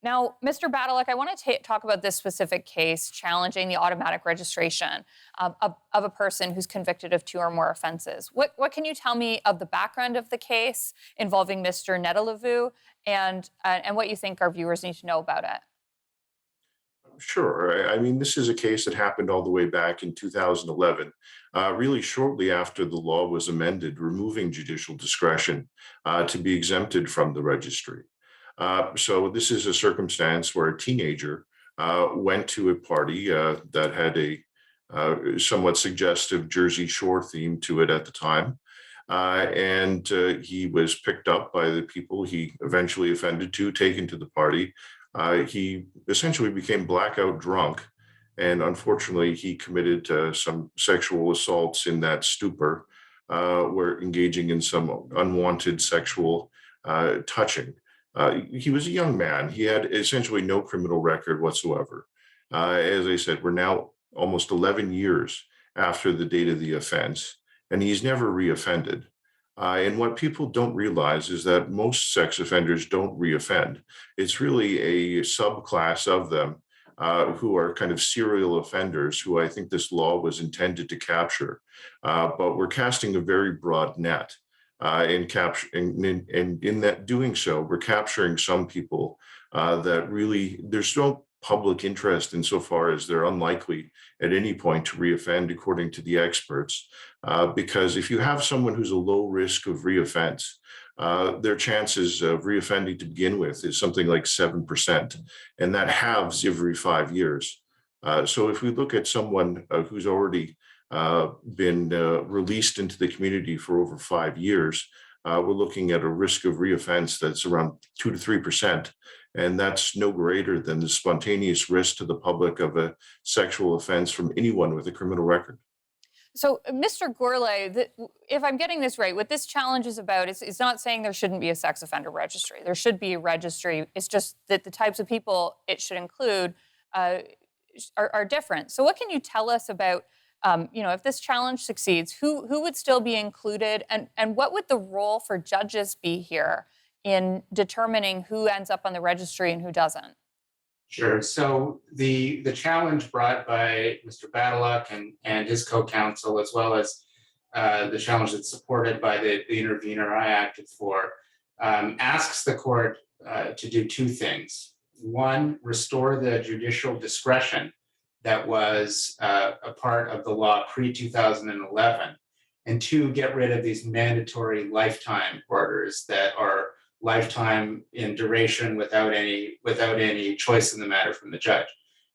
Now, Mr. Badalek, I want to talk about this specific case challenging the automatic registration of a person who's convicted of two or more offenses. What can you tell me of the background of the case involving Mr. Nedelevu and what you think our viewers need to know about it? Sure. I mean, this is a case that happened all the way back in 2011, really shortly after the law was amended, removing judicial discretion to be exempted from the registry. So, this is a circumstance where a teenager went to a party that had a somewhat suggestive Jersey Shore theme to it at the time. And he was picked up by the people he eventually offended to, taken to the party. He essentially became blackout drunk, and unfortunately, he committed some sexual assaults in that stupor, where engaging in some unwanted sexual touching. He was a young man. He had essentially no criminal record whatsoever. As I said, we're now almost 11 years after the date of the offense, and he's never reoffended. And what people don't realize is that most sex offenders don't reoffend. It's really a subclass of them who are kind of serial offenders, who I think this law was intended to capture. But we're casting a very broad net. In capturing, and in that doing so, we're capturing some people that really there's no public interest insofar as they're unlikely at any point to reoffend, according to the experts. Because if you have someone who's a low risk of reoffense, their chances of reoffending to begin with is something like 7%, and that halves every 5 years. So if we look at someone who's already been released into the community for over 5 years, we're looking at a risk of reoffense that's around 2 to 3%, and that's no greater than the spontaneous risk to the public of a sexual offense from anyone with a criminal record. So, Mr. Gourlay, if I'm getting this right, what this challenge is about is it's not saying there shouldn't be a sex offender registry. There should be a registry. It's just that the types of people it should include uh, are different. So, what can you tell us about, if this challenge succeeds, who would still be included, and what would the role for judges be here in determining who ends up on the registry and who doesn't? Sure. So the challenge brought by Mr. Badaluk and his co-counsel, as well as the challenge that's supported by the intervener I acted for, asks the court to do two things. One, restore the judicial discretion that was a part of the law pre 2011, and two, get rid of these mandatory lifetime orders that are lifetime in duration without any choice in the matter from the judge.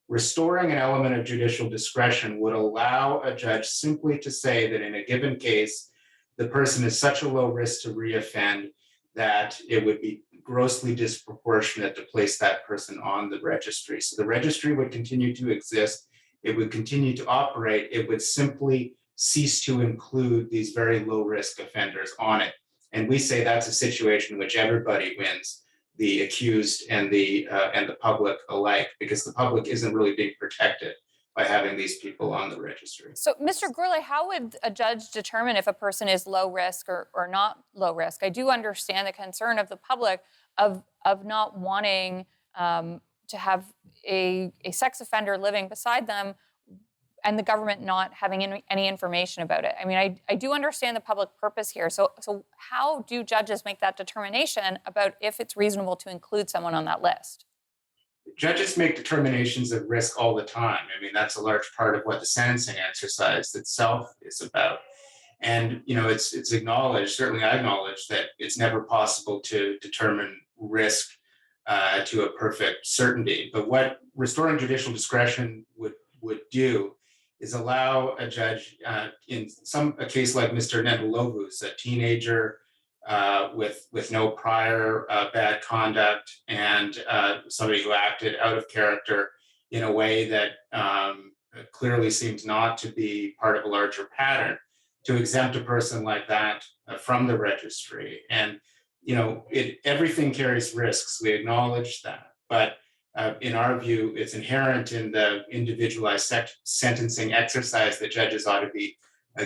Restoring an element of judicial discretion would allow a judge simply to say that in a given case, the person is such a low risk to reoffend that it would be grossly disproportionate to place that person on the registry. So the registry would continue to exist, it would continue to operate, it would simply cease to include these very low risk offenders on it. And we say that's a situation in which everybody wins, the accused and the public alike, because the public isn't really being protected by having these people on the registry. So, Mr. Gourlay, how would a judge determine if a person is low risk or not low risk? I do understand the concern of the public of not wanting to have a sex offender living beside them and the government not having any information about it. I mean, I do understand the public purpose here. So how do judges make that determination about if it's reasonable to include someone on that list? Judges make determinations of risk all the time. I mean, that's a large part of what the sentencing exercise itself is about. And it's acknowledged. Certainly, I acknowledge that it's never possible to determine risk to a perfect certainty. But what restoring judicial discretion would do is allow a judge in a case like Mr. Nedelovu's, a teenager with no prior bad conduct and somebody who acted out of character in a way that clearly seems not to be part of a larger pattern, to exempt a person like that from the registry. And everything carries risks. We acknowledge that, but in our view, it's inherent in the individualized sentencing exercise that judges ought to be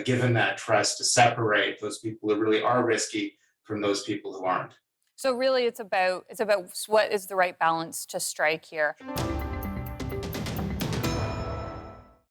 given that trust to separate those people who really are risky from those people who aren't. So really, it's about what is the right balance to strike here.